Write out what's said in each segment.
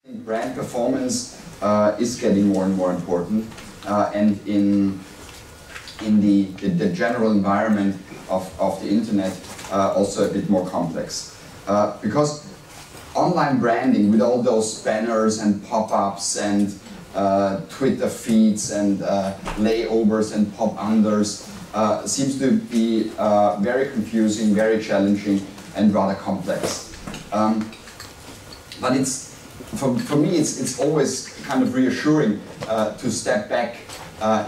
Brand performance is getting more and more important, and in the general environment of the internet also a bit more complex. Because online branding with all those banners and pop-ups and Twitter feeds and layovers and pop-unders seems to be very confusing, very challenging and rather complex. But for me, it's always kind of reassuring to step back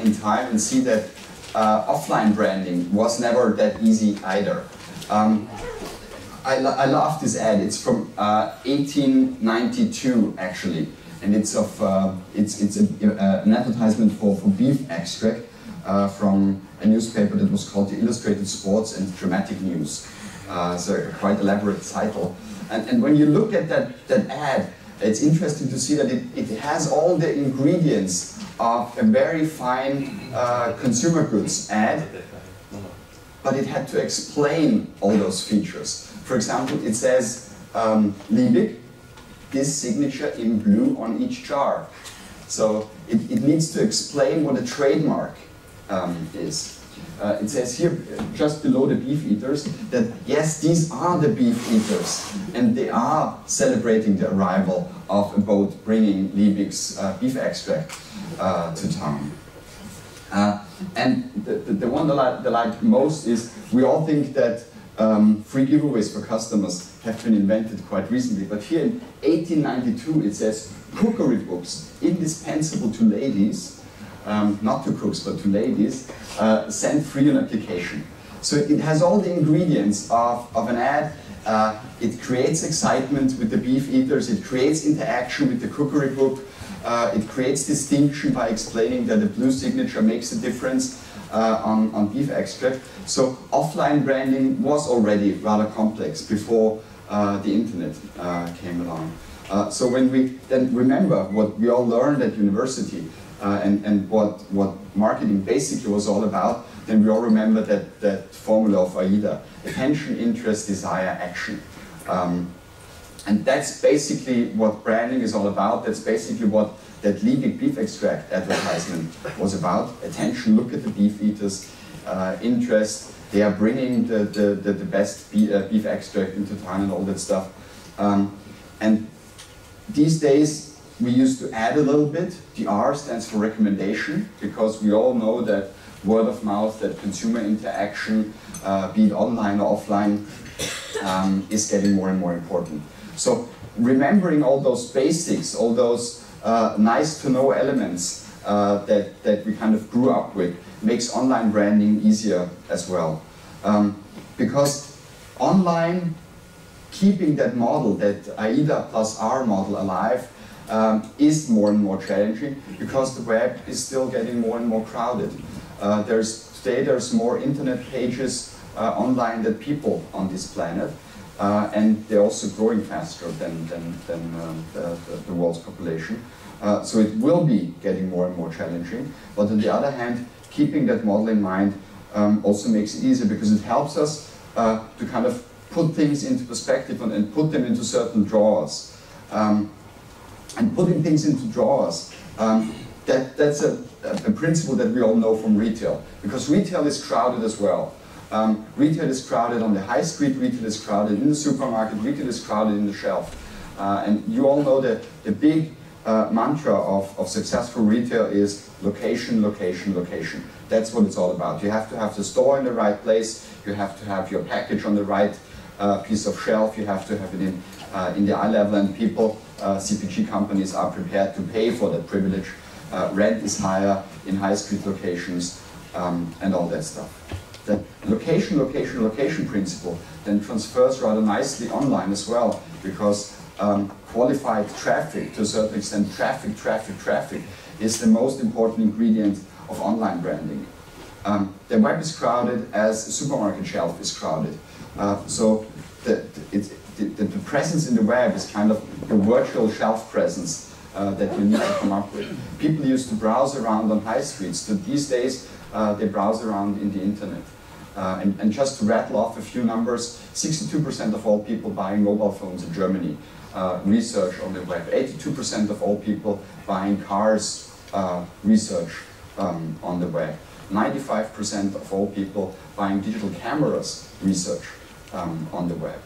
in time and see that offline branding was never that easy either. I love this ad. It's from 1892 actually, and it's an advertisement for beef extract from a newspaper that was called the Illustrated Sports and Dramatic News. So a quite elaborate title. And when you look at that ad, it's interesting to see that it has all the ingredients of a very fine consumer goods ad, but it had to explain all those features. For example, it says, Liebig, this signature in blue on each jar. So it needs to explain what a trademark is. It says here, just below the beef eaters, that yes, these are the beef eaters, and they are celebrating the arrival of a boat bringing Liebig's beef extract to town. And the one that I like most is, we all think that free giveaways for customers have been invented quite recently, but here in 1892 it says, cookery books, indispensable to ladies, not to cooks, but to ladies, sent free on application. So it has all the ingredients of an ad. It creates excitement with the beef eaters, it creates interaction with the cookery book, it creates distinction by explaining that the blue signature makes a difference on beef extract. So offline branding was already rather complex before the internet came along. So when we then remember what we all learned at university, and what marketing basically was all about, then we all remember that formula of AIDA: attention, interest, desire, action. And that's basically what branding is all about. That's basically what that Liebig beef extract advertisement was about. Attention, look at the beef eaters. Interest, they are bringing the best beef extract into town and all that stuff. And these days, we used to add a little bit. The R stands for recommendation, because we all know that word of mouth, that consumer interaction, be it online or offline, is getting more and more important. So remembering all those basics, all those nice to know elements that we kind of grew up with, makes online branding easier as well. Because online, keeping that model, that AIDA plus R model alive, is more and more challenging, because the web is still getting more and more crowded. Today there's more internet pages online than people on this planet, and they're also growing faster than the world's population. So it will be getting more and more challenging, but on the other hand, keeping that model in mind also makes it easier, because it helps us to kind of put things into perspective and put them into certain drawers. And putting things into drawers, that's a principle that we all know from retail, because retail is crowded as well. Retail is crowded on the high street, retail is crowded in the supermarket, retail is crowded in the shelf. And you all know that the big mantra of successful retail is location, location, location. That's what it's all about. You have to have the store in the right place, you have to have your package on the right piece of shelf, you have to have it in the eye level, and people, CPG companies, are prepared to pay for that privilege. Rent is higher in high street locations, and all that stuff. The location, location, location principle then transfers rather nicely online as well, because qualified traffic, to a certain extent, traffic is the most important ingredient of online branding. The web is crowded as the supermarket shelf is crowded. So the presence in the web is kind of the virtual shelf presence that you need to come up with. People used to browse around on high streets, but these days they browse around in the internet. And just to rattle off a few numbers, 62% of all people buying mobile phones in Germany research on the web. 82% of all people buying cars research on the web. 95% of all people buying digital cameras research on the web.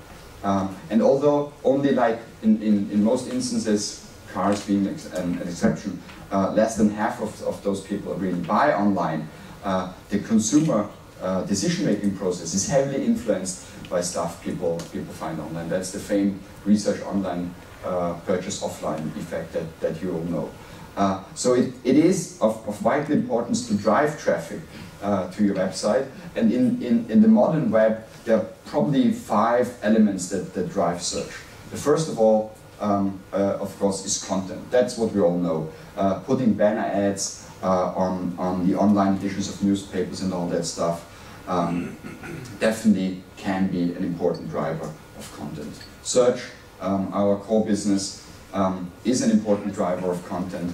And although only like in most instances, cars being an exception, less than half of those people really buy online, the consumer decision-making process is heavily influenced by stuff people find online. That's the famed research online, purchase offline effect that you all know. So it is of vital importance to drive traffic to your website. And in the modern web, there are probably 5 elements that drive search. The first of all, of course, is content. That's what we all know. Putting banner ads on the online editions of newspapers and all that stuff definitely can be an important driver of content. Search, our core business, is an important driver of content.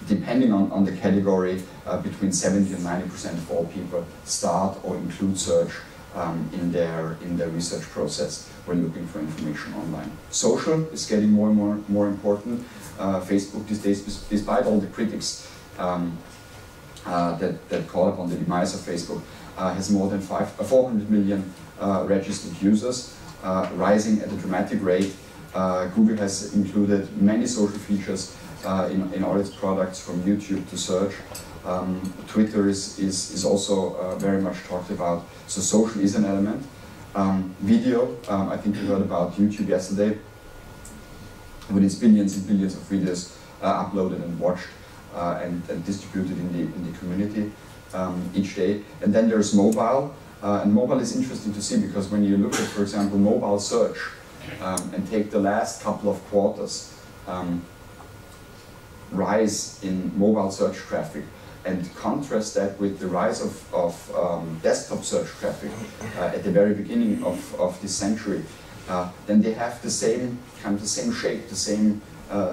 Depending on the category, between 70 and 90% of all people start or include search in their research process when looking for information online. Social is getting more and more important. Facebook these days, despite all the critics that call upon the demise of Facebook, has more than 400 million registered users, rising at a dramatic rate. Google has included many social features in all its products, from YouTube to search. Twitter is also very much talked about. So social is an element. Video, I think you heard about YouTube yesterday, with its billions and billions of videos uploaded and watched and distributed in the community each day. And then there's mobile. And mobile is interesting to see, because when you look at, for example, mobile search and take the last couple of quarters, rise in mobile search traffic, and contrast that with the rise of desktop search traffic at the very beginning of this century, then they have the same shape, the same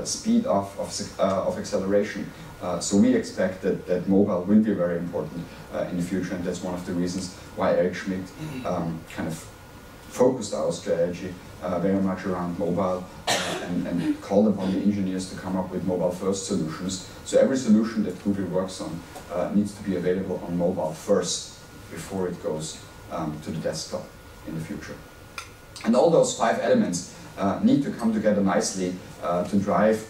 speed of acceleration. So we expect that mobile will be very important in the future, and that's one of the reasons why Eric Schmidt kind of focused our strategy very much around mobile and called upon the engineers to come up with mobile-first solutions. So every solution that Google works on needs to be available on mobile first before it goes to the desktop in the future. And all those 5 elements need to come together nicely to drive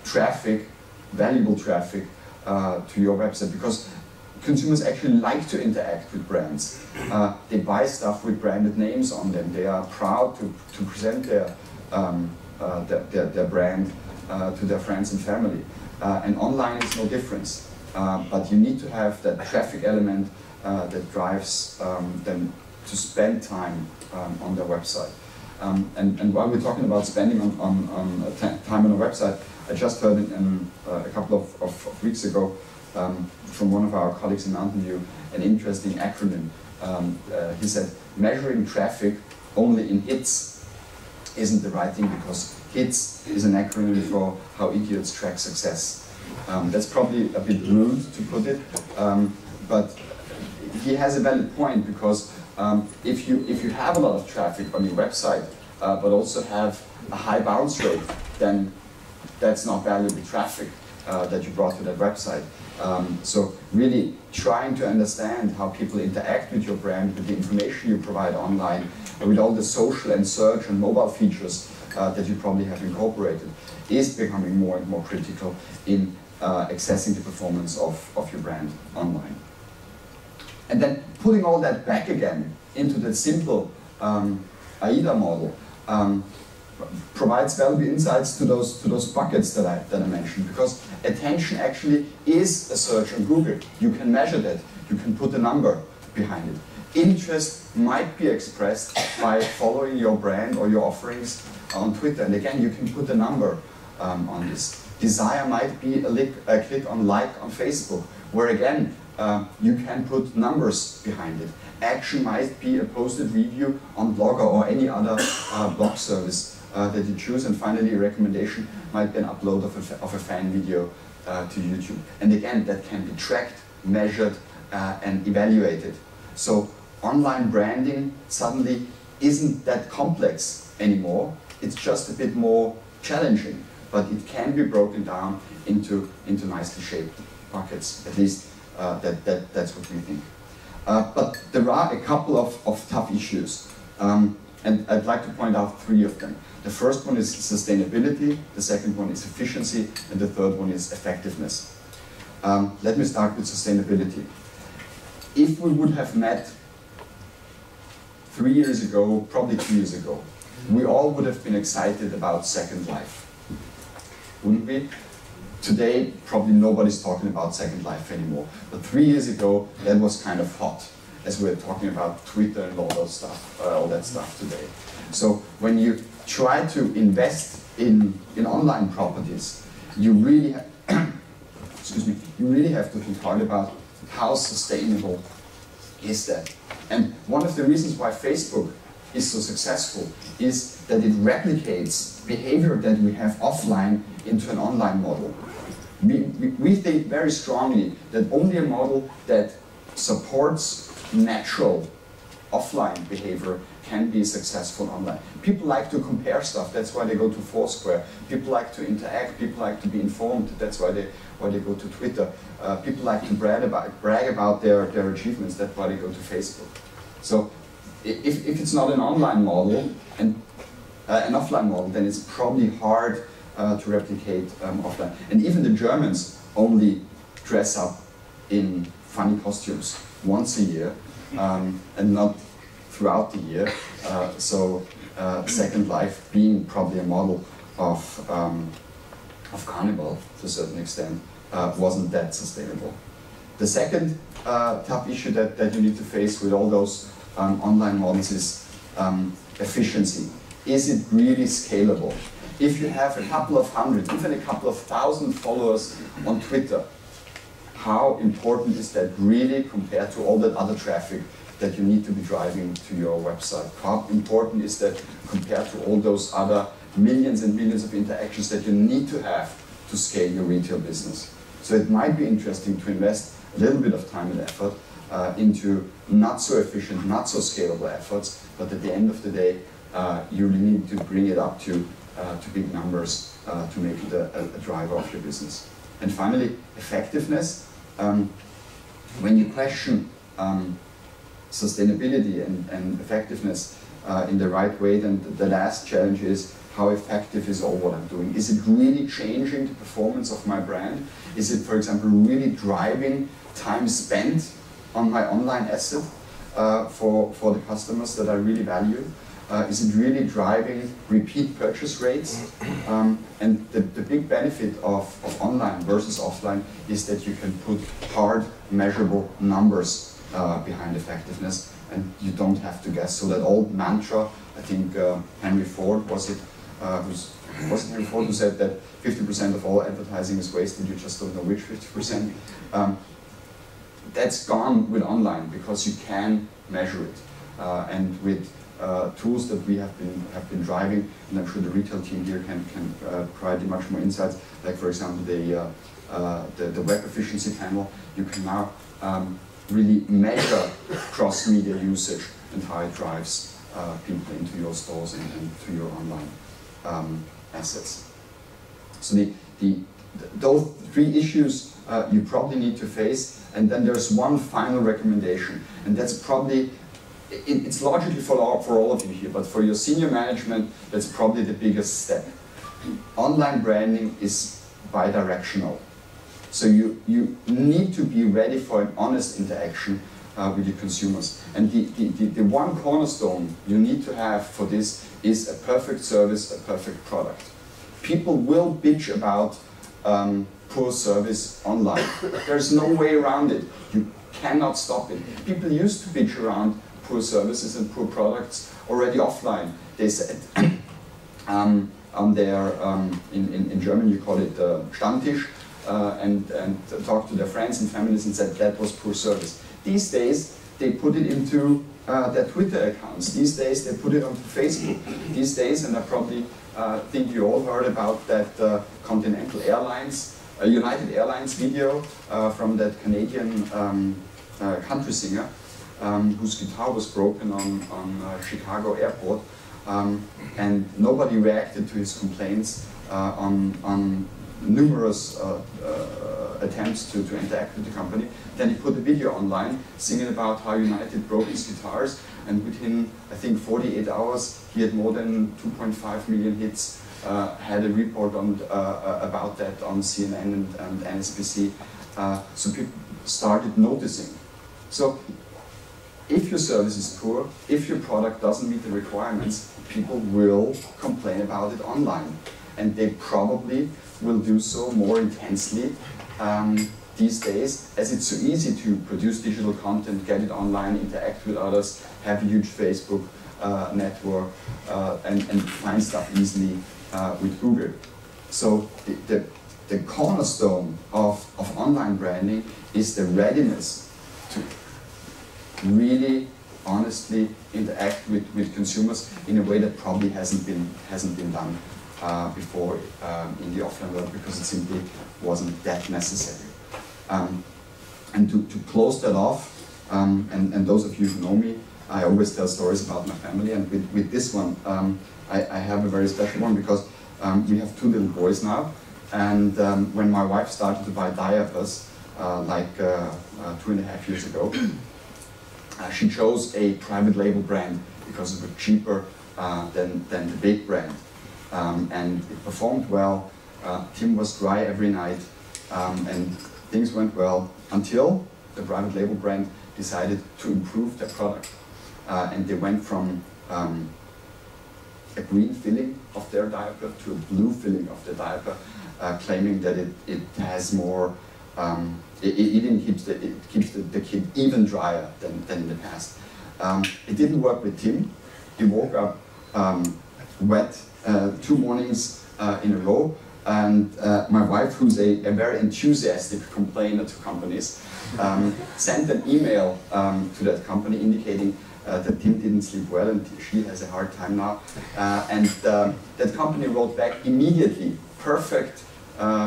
traffic, valuable traffic, to your website, because consumers actually like to interact with brands. They buy stuff with branded names on them. They are proud to present their brand to their friends and family. And online is no difference. But you need to have that traffic element that drives them to spend time on their website. And while we're talking about spending on time on a website, I just heard a couple of weeks ago from one of our colleagues in Mountain View an interesting acronym. He said, measuring traffic only in hits isn't the right thing, because hits is an acronym for how idiots track success. That's probably a bit rude to put it, but he has a valid point, because if you have a lot of traffic on your website, but also have a high bounce rate, then that's not valuable traffic that you brought to that website. So really trying to understand how people interact with your brand, with the information you provide online, with all the social and search and mobile features that you probably have incorporated, is becoming more and more critical in accessing the performance of your brand online. And then putting all that back again into the simple AIDA model provides valuable insights to those buckets that I mentioned, because attention actually is a search on Google. You can measure that. You can put a number behind it. Interest might be expressed by following your brand or your offerings on Twitter, and again, you can put a number on this. Desire might be a click on like on Facebook, where again, you can put numbers behind it. Action might be a posted review on Blogger or any other blog service that you choose. And finally, a recommendation might be an upload of a fan video to YouTube. And again, that can be tracked, measured, and evaluate it. So online branding suddenly isn't that complex anymore. It's just a bit more challenging, but it can be broken down into nicely shaped buckets. At least that's what we think. But there are a couple of tough issues, and I'd like to point out 3 of them. The first one is sustainability, the second one is efficiency, and the third one is effectiveness. Let me start with sustainability. If we would have met 3 years ago, probably 2 years ago, we all would have been excited about Second Life, wouldn't we? Today, probably nobody's talking about Second Life anymore. But 3 years ago, that was kind of hot, as we're talking about Twitter and all that stuff today. So when you try to invest in online properties, you really you really have to think hard about how sustainable is that. And one of the reasons why Facebook is so successful is that it replicates behavior that we have offline into an online model. We think very strongly that only a model that supports natural offline behavior can be successful online. People like to compare stuff, that's why they go to Foursquare. People like to interact, people like to be informed, that's why they go to Twitter. People like to brag about their achievements, that's why they go to Facebook. So if it's not an online model and an offline model, then it's probably hard to replicate offline. And even the Germans only dress up in funny costumes once a year and not throughout the year. So Second Life, being probably a model of carnival to a certain extent, wasn't that sustainable. The second tough issue that you need to face with all those online models is efficiency. Is it really scalable? If you have a couple of hundred, even a couple of thousand followers on Twitter, how important is that really compared to all that other traffic that you need to be driving to your website? How important is that compared to all those other millions and millions of interactions that you need to have to scale your retail business? So it might be interesting to invest a little bit of time and effort into not so efficient, not so scalable efforts, but at the end of the day, you really need to bring it up to big numbers to make it a driver of your business. And finally, effectiveness. When you question sustainability and effectiveness in the right way, then the last challenge is how effective is all what I'm doing? Is it really changing the performance of my brand? Is it, for example, really driving time spent on my online asset for the customers that I really value? Is it really driving repeat purchase rates? And the big benefit of online versus offline is that you can put hard, measurable numbers behind effectiveness, and you don't have to guess. So that old mantra, I think Henry Ford, was it Henry Ford who said that 50% of all advertising is wasted, you just don't know which 50%. That's gone with online because you can measure it. And with tools that we have been driving, and I'm sure the retail team here can provide you much more insights. Like, for example, the web efficiency panel. You can now really measure cross-media usage and how it drives people into your stores and to your online assets. So those 3 issues you probably need to face, and then there's one final recommendation, and that's probably it's logically for all of you here, but for your senior management, that's probably the biggest step. Online branding is bidirectional. So you need to be ready for an honest interaction with your consumers. And the one cornerstone you need to have for this is a perfect service, a perfect product. People will bitch about poor service online. There's no way around it. You cannot stop it. People used to bitch around poor services and poor products already offline. They said on their, in German you call it Stammtisch, and talk to their friends and families and said that was poor service. These days they put it into their Twitter accounts. These days they put it onto Facebook. These days, and I probably think you all heard about that Continental Airlines, United Airlines video from that Canadian country singer whose guitar was broken on Chicago airport, and nobody reacted to his complaints on numerous attempts to interact with the company. Then he put a video online singing about how United broke his guitars, and within, I think, 48 hours, he had more than 2.5 million hits, had a report on, about that on CNN and NSBC. So people started noticing. So if your service is poor, if your product doesn't meet the requirements, people will complain about it online. And they probably will do so more intensely these days, as it's so easy to produce digital content, get it online, interact with others, have a huge Facebook network, and find stuff easily with Google. So the cornerstone of online branding is the readiness to really honestly interact with consumers in a way that probably hasn't been done before in the offline world, because it simply wasn't that necessary. And to close that off, and those of you who know me, I always tell stories about my family, and with this one, I have a very special one, because we have 2 little boys now, and when my wife started to buy diapers, like 2.5 years ago, she chose a private label brand because it was cheaper than the big brand. And it performed well. Tim was dry every night, and things went well until the private label brand decided to improve their product. And they went from a green filling of their diaper to a blue filling of the diaper, claiming that it has more, it even keeps the kid even drier than in the past. It didn't work with Tim. He woke up wet 2 mornings in a row, and my wife, who's a very enthusiastic complainer to companies, sent an email to that company indicating that Tim didn't sleep well and she has a hard time now. And that company wrote back immediately, perfect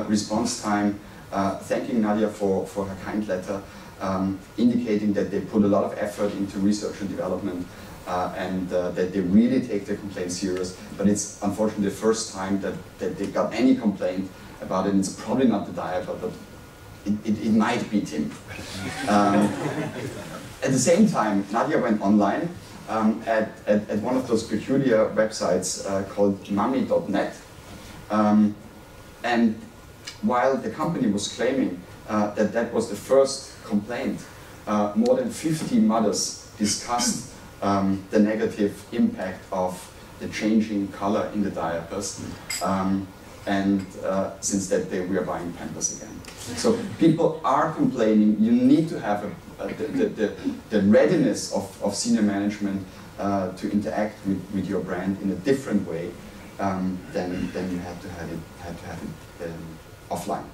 response time, thanking Nadia for her kind letter, indicating that they put a lot of effort into research and development, and that they really take their complaint serious. But it's unfortunately the first time that they got any complaint about it, and it's probably not the diaper, but it might be Tim. At the same time, Nadia went online at one of those peculiar websites called mummy.net, and while the company was claiming that was the first complaint, more than 50 mothers discussed the negative impact of the changing color in the diapers, and since that day we are buying Pampers again. So people are complaining. You need to have the readiness of senior management to interact with your brand in a different way than you had to have it offline.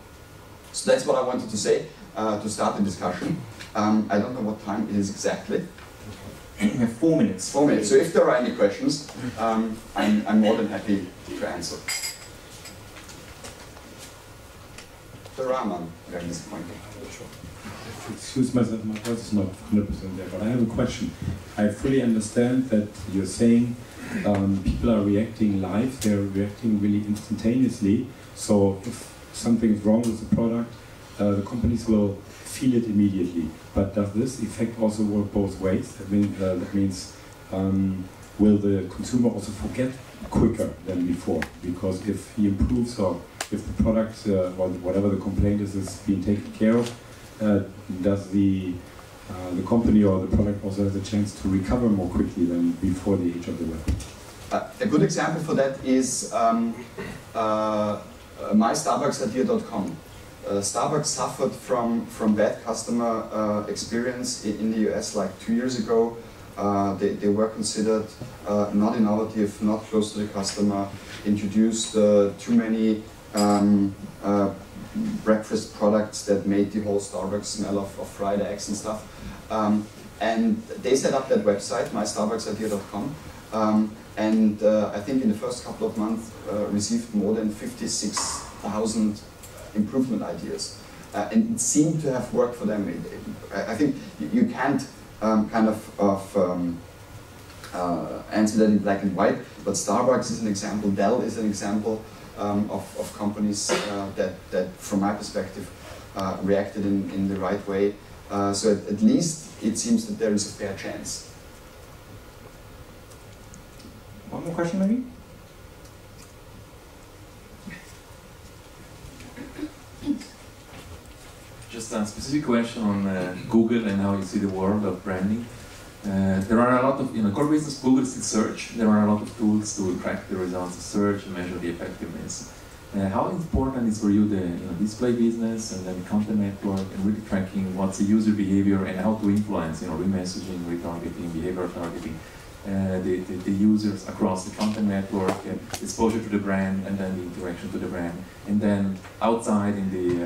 So that's what I wanted to say to start the discussion. I don't know what time it is exactly. We have 4 minutes. 4 minutes. So if there are any questions, I'm more than happy to answer. The Rahman, very disappointing. Excuse myself, my voice is not 100% there, but I have a question. I fully understand that you're saying people are reacting live, they're reacting really instantaneously. So if something is wrong with the product, the companies will feel it immediately. But does this effect also work both ways? That means will the consumer also forget quicker than before? Because if he improves, or if the product or whatever the complaint is being taken care of, does the company or the product also has a chance to recover more quickly than before the age of the web? A good example for that is mystarbucksidea.com. Starbucks suffered from bad customer experience in the US like 2 years ago. They were considered not innovative, not close to the customer, introduced too many breakfast products that made the whole Starbucks smell of fried eggs and stuff. And they set up that website, mystarbucksidea.com, and I think in the first couple of months received more than 56,000 improvement ideas. and it seemed to have worked for them. I think you can't kind of answer that in black and white, but Starbucks is an example, Dell is an example of companies that, from my perspective, reacted in the right way. So at least it seems that there is a fair chance. One more question, maybe? Just a specific question on Google and how you see the world of branding. There are a lot of, core business, Google is search. There are a lot of tools to track the results of search and measure the effectiveness. How important is for you the display business and then content network and really tracking what's the user behavior and how to influence, remessaging, retargeting, behavior targeting, the users across the content network, exposure to the brand, and then the interaction to the brand, and then outside in the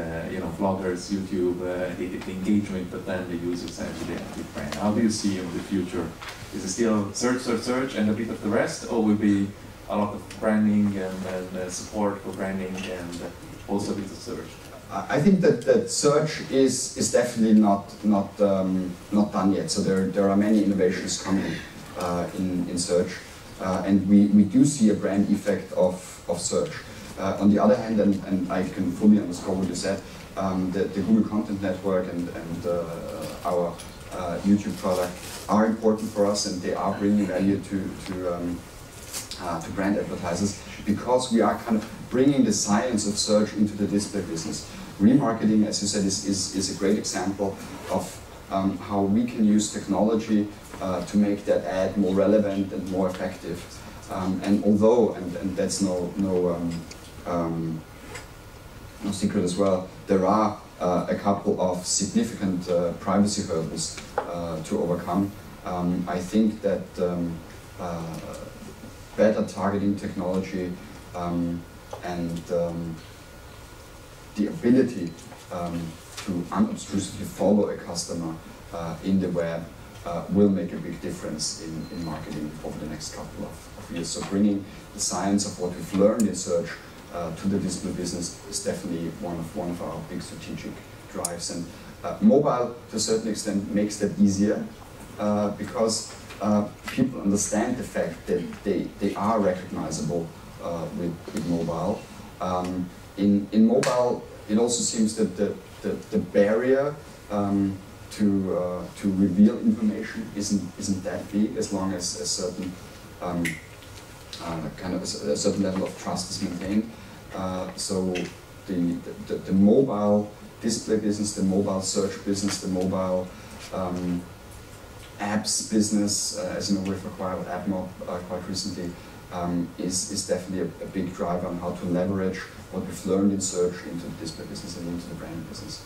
bloggers, YouTube, the engagement, but then the users have to the brand. How do you see in the future? Is it still search, and a bit of the rest, or will be a lot of branding and support for branding and also a bit of search? I think that search is definitely not done yet. So there are many innovations coming in search, and we do see a brand effect of search. On the other hand, and I can fully underscore what you said, the Google Content Network and our YouTube product are important for us, and they are bringing value to brand advertisers, because we are kind of bringing the science of search into the display business. Remarketing, as you said, is a great example of how we can use technology to make that ad more relevant and more effective. And although, and that's no secret as well, there are a couple of significant privacy hurdles to overcome. I think that better targeting technology and the ability to unobtrusively follow a customer in the web will make a big difference in marketing over the next couple of years. So bringing the science of what we've learned in search to the display business is definitely one of our big strategic drives. And mobile, to a certain extent, makes that easier because people understand the fact that they are recognizable with mobile. In mobile, it also seems that the barrier to reveal information isn't that big, as long as a certain a certain level of trust is maintained. So the mobile display business, the mobile search business, the mobile apps business, as you know, we've acquired AppMob quite recently, is definitely a big driver on how to leverage what we've learned in search into the display business and into the brand business.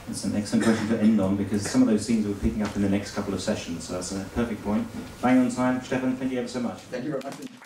That's an excellent question to end on, because some of those themes we're picking up in the next couple of sessions, so that's a perfect point. Bang on time. Stefan, thank you ever so much. Thank you very much.